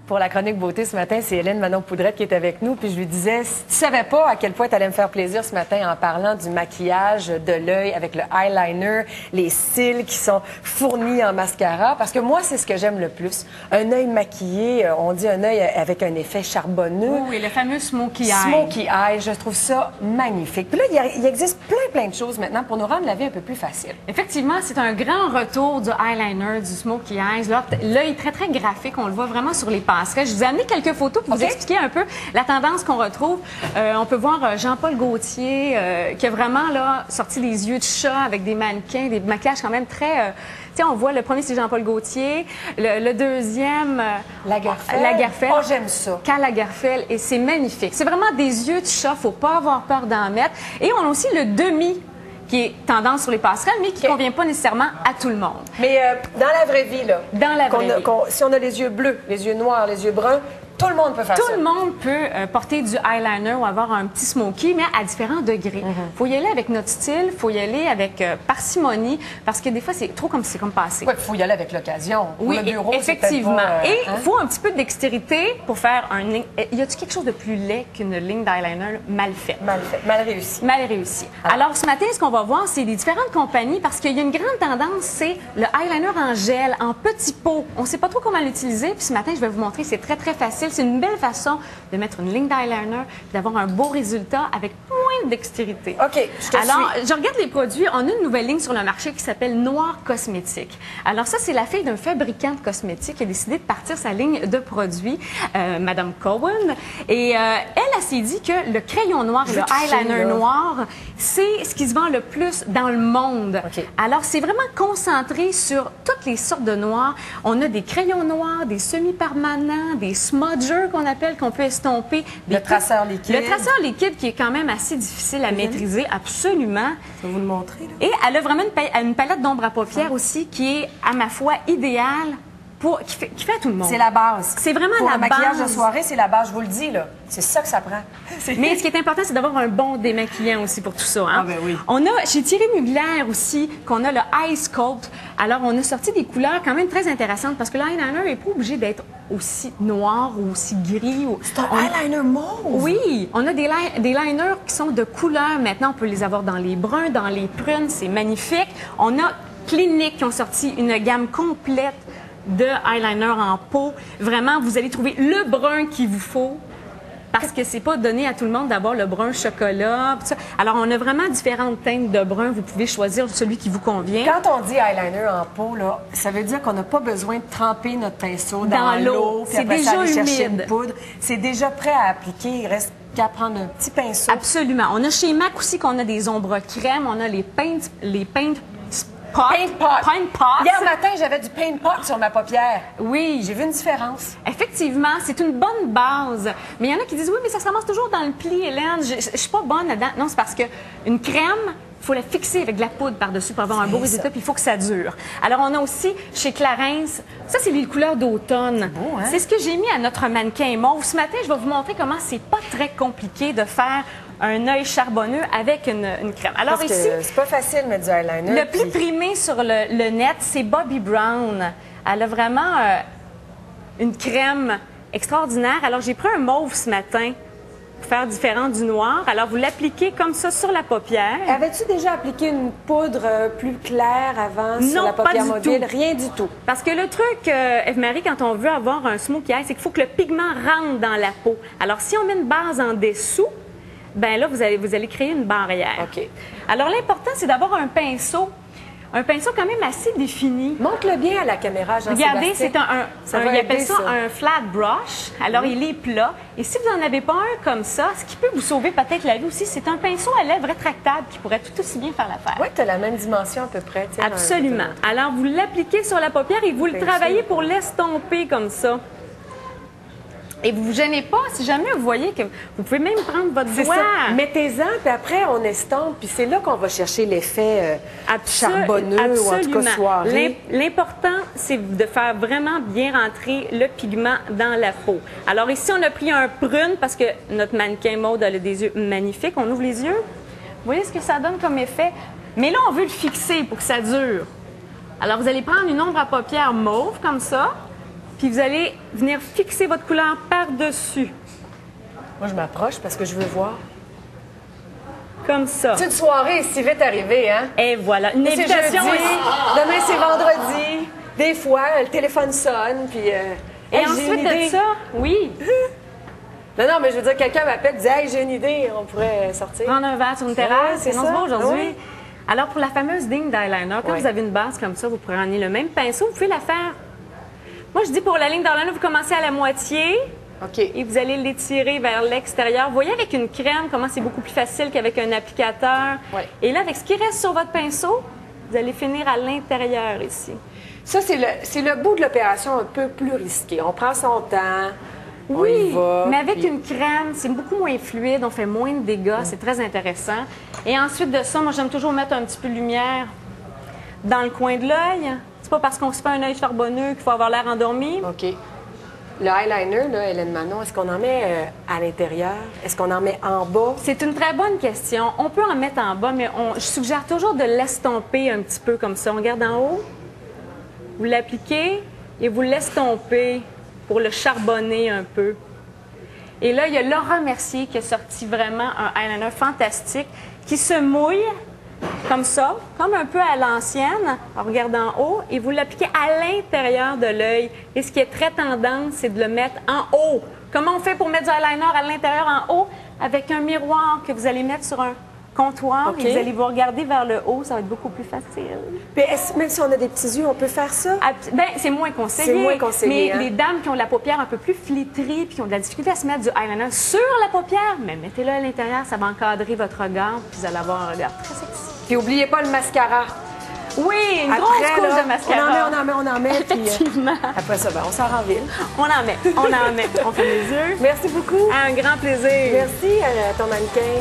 Pour la chronique beauté ce matin, c'est Hélène Manon-Poudrette qui est avec nous. Puis je lui disais, si tu savais pas à quel point tu allais me faire plaisir ce matin en parlant du maquillage de l'œil avec le eyeliner, les cils qui sont fournis en mascara. Parce que moi, c'est ce que j'aime le plus. Un œil maquillé, on dit un œil avec un effet charbonneux. Oui, le fameux smokey eye. Smokey eye, je trouve ça magnifique. Puis là, il existe plein de choses maintenant pour nous rendre la vie un peu plus facile. Effectivement, c'est un grand retour du eyeliner, du smokey eyes. L'œil est très graphique. On le voit vraiment sur les passerelles. Je vous ai amené quelques photos pour vous expliquer un peu la tendance qu'on retrouve. On peut voir Jean-Paul Gaultier qui a vraiment là, sorti des yeux de chat avec des mannequins, des maquillages quand même très... Tiens, on voit le premier, c'est Jean-Paul Gaultier. Le deuxième... Lagerfeld. Lagerfeld. Oh, j'aime ça. Karl Lagerfeld. Et c'est magnifique. C'est vraiment des yeux de chat. Faut pas avoir peur d'en mettre. Et on a aussi le demi qui est tendance sur les passerelles, mais qui ne convient pas nécessairement à tout le monde. Mais dans la vraie vie, là, dans la vraie vie. Si on a les yeux bleus, les yeux noirs, les yeux bruns, tout le monde peut faire ça. Tout le monde peut porter du eyeliner ou avoir un petit smoky, mais à différents degrés. Il faut y aller avec notre style, il faut y aller avec parcimonie, parce que des fois, c'est trop comme c'est comme passé. Oui, il faut y aller avec l'occasion. Oui, le bureau, effectivement. Pas, et il faut un petit peu de dextérité pour faire un... Y a-t-il quelque chose de plus laid qu'une ligne d'eyeliner mal faite? Mal faite, mal réussi. Mal réussi. Alors, ce matin, ce qu'on va voir, c'est des différentes compagnies, parce qu'il y a une grande tendance, c'est le eyeliner en gel, en petits pots. On ne sait pas trop comment l'utiliser, puis ce matin, je vais vous montrer, c'est très facile. C'est une belle façon de mettre une ligne d'eyeliner, d'avoir un beau résultat avec moins de dextérité. OK, je te Alors, suis. je regarde les produits. On a une nouvelle ligne sur le marché qui s'appelle Noir Cosmétique. Alors ça, c'est la fille d'un fabricant de cosmétiques qui a décidé de partir sa ligne de produits, Madame Cohen. Et elle s'est dit que le crayon noir et le eyeliner noir, c'est ce qui se vend le plus dans le monde. OK. Alors, c'est vraiment concentré sur toutes les sortes de noirs. On a des crayons noirs, des semi-permanents, des smudgers qu'on appelle, qu'on peut estomper. Le traceur liquide. Le traceur liquide qui est quand même assez difficile à maîtriser, absolument. Je vais vous le montrer. Là. Et elle a vraiment une palette d'ombre à paupières aussi qui est, à ma foi, idéale. Qui fait à tout le monde. C'est la base. C'est vraiment pour la base. Pour le maquillage de base. soirée, c'est la base, je vous le dis, là. C'est ça que ça prend. Mais ce qui est important, c'est d'avoir un bon démaquillant aussi pour tout ça. Hein? Ah ben oui. On a chez Thierry Mugler aussi, qu'on a le Ice Sculpt. Alors, on a sorti des couleurs quand même très intéressantes parce que l'eyeliner n'est pas obligé d'être aussi noir ou aussi gris. C'est un eyeliner mauve? Oui, on a des liners qui sont de couleurs. Maintenant, on peut les avoir dans les bruns, dans les prunes. C'est magnifique. On a Clinique qui ont sorti une gamme complète de eyeliner en peau. Vraiment, vous allez trouver le brun qu'il vous faut parce que c'est pas donné à tout le monde d'avoir le brun chocolat. Tout ça. Alors, on a vraiment différentes teintes de brun. Vous pouvez choisir celui qui vous convient. Quand on dit eyeliner en peau, là, ça veut dire qu'on n'a pas besoin de tremper notre pinceau dans l'eau. C'est après déjà ça, aller chercher humide. une poudre. C'est déjà prêt à appliquer. Il reste qu'à prendre un petit pinceau. Absolument. On a chez MAC aussi qu'on a des ombres crème. On a les paint pot. Paint pot. Hier matin, j'avais du paint pot sur ma paupière. Oui. J'ai vu une différence. Effectivement, c'est une bonne base. Mais il y en a qui disent, oui, mais ça se ramasse toujours dans le pli, Hélène. Je suis pas bonne là-dedans. Non, c'est parce qu'une crème, il faut la fixer avec de la poudre par-dessus pour avoir un beau résultat, puis il faut que ça dure. Alors, on a aussi chez Clarins, ça, c'est les couleurs d'automne. C'est beau, hein? C'est ce que j'ai mis à notre mannequin mauve. Ce matin, je vais vous montrer comment c'est pas très compliqué de faire un œil charbonneux avec une crème. Alors Parce ici, que c'est pas facile de mettre du eyeliner. le plus primé sur le net, c'est Bobbi Brown. Elle a vraiment une crème extraordinaire. Alors, j'ai pris un mauve ce matin pour faire différent du noir. Alors, vous l'appliquez comme ça sur la paupière. Avais-tu déjà appliqué une poudre plus claire avant sur la paupière mobile? Rien du tout. Parce que le truc, Eve-Marie, quand on veut avoir un smokey eye, c'est qu'il faut que le pigment rentre dans la peau. Alors, si on met une base en dessous, ben là, vous allez créer une barrière. OK. Alors, l'important, c'est d'avoir un pinceau quand même assez défini. Montre-le bien à la caméra, Jean-Sébastien. Regardez, c'est il appelle ça un flat brush. Alors, il est plat. Et si vous n'en avez pas un comme ça, ce qui peut vous sauver peut-être la vie aussi, c'est un pinceau à lèvres rétractable qui pourrait tout aussi bien faire l'affaire. Oui, tu as la même dimension à peu près. Tiens, Absolument. Alors, vous l'appliquez sur la paupière et vous le travaillez pour l'estomper comme ça. Et vous ne vous gênez pas, si jamais vous voyez que vous pouvez même prendre votre doigt. Ça. Mettez-en, puis après, on estompe. Puis c'est là qu'on va chercher l'effet charbonneux ou en tout cas soirée. L'important, c'est de faire vraiment bien rentrer le pigment dans la peau. Alors ici, on a pris un prune parce que notre mannequin mauve a des yeux magnifiques. On ouvre les yeux. Vous voyez ce que ça donne comme effet? Mais là, on veut le fixer pour que ça dure. Alors, vous allez prendre une ombre à paupières mauve comme ça. Puis vous allez venir fixer votre couleur par-dessus. Moi, je m'approche parce que je veux voir. Comme ça. C'est une soirée si vite arrivée, hein? Et voilà, une C'est invitation. jeudi, demain c'est vendredi. Des fois, le téléphone sonne, puis... Et hey, j'ai ensuite une idée. de ça, oui, Non, mais je veux dire, quelqu'un m'appelle, dit « Hey, j'ai une idée, on pourrait sortir. » prendre un verre sur une Ouais, terrasse, c'est et on se ça. voit aujourd'hui. Oui. Alors, pour la fameuse ligne d'eyeliner, quand Oui. vous avez une base comme ça, vous prenez le même pinceau, vous pouvez la faire. Moi, je dis pour la ligne d'eyeliner, vous commencez à la moitié OK. et vous allez l'étirer vers l'extérieur. Vous voyez avec une crème comment c'est beaucoup plus facile qu'avec un applicateur. Oui. Et là, avec ce qui reste sur votre pinceau, vous allez finir à l'intérieur ici. Ça, c'est le bout de l'opération un peu plus risqué. On prend son temps, on y va. mais avec puis- une crème, c'est beaucoup moins fluide, on fait moins de dégâts, c'est très intéressant. Et ensuite de ça, moi, j'aime toujours mettre un petit peu de lumière dans le coin de l'œil. C'est pas parce qu'on se fait un œil charbonneux qu'il faut avoir l'air endormi. OK. Le eyeliner, là, Hélène Manon, est-ce qu'on en met à l'intérieur? Est-ce qu'on en met en bas? C'est une très bonne question. On peut en mettre en bas, mais je suggère toujours de l'estomper un petit peu comme ça. On regarde en haut, vous l'appliquez et vous l'estompez pour le charbonner un peu. Et là, il y a Laura Mercier qui a sorti vraiment un eyeliner fantastique qui se mouille comme ça, comme un peu à l'ancienne, en regardant en haut, et vous l'appliquez à l'intérieur de l'œil. Et ce qui est très tendance, c'est de le mettre en haut. Comment on fait pour mettre du eyeliner à l'intérieur en haut? Avec un miroir que vous allez mettre sur un comptoir OK. et vous allez vous regarder vers le haut, ça va être beaucoup plus facile. Puis même si on a des petits yeux, on peut faire ça? Ben, c'est moins conseillé. C'est moins conseillé, Mais hein? les dames qui ont la paupière un peu plus flétrie puis qui ont de la difficulté à se mettre du eyeliner sur la paupière, mais mettez-le à l'intérieur, ça va encadrer votre regard puis vous allez avoir un regard très sexy. Puis oubliez pas le mascara. Oui, une Après, grosse couche là, de mascara. on en met. Puis, Effectivement. après ça, ben, on sort en ville. On en met. On ferme les yeux. Merci beaucoup. Un grand plaisir. Merci à ton mannequin.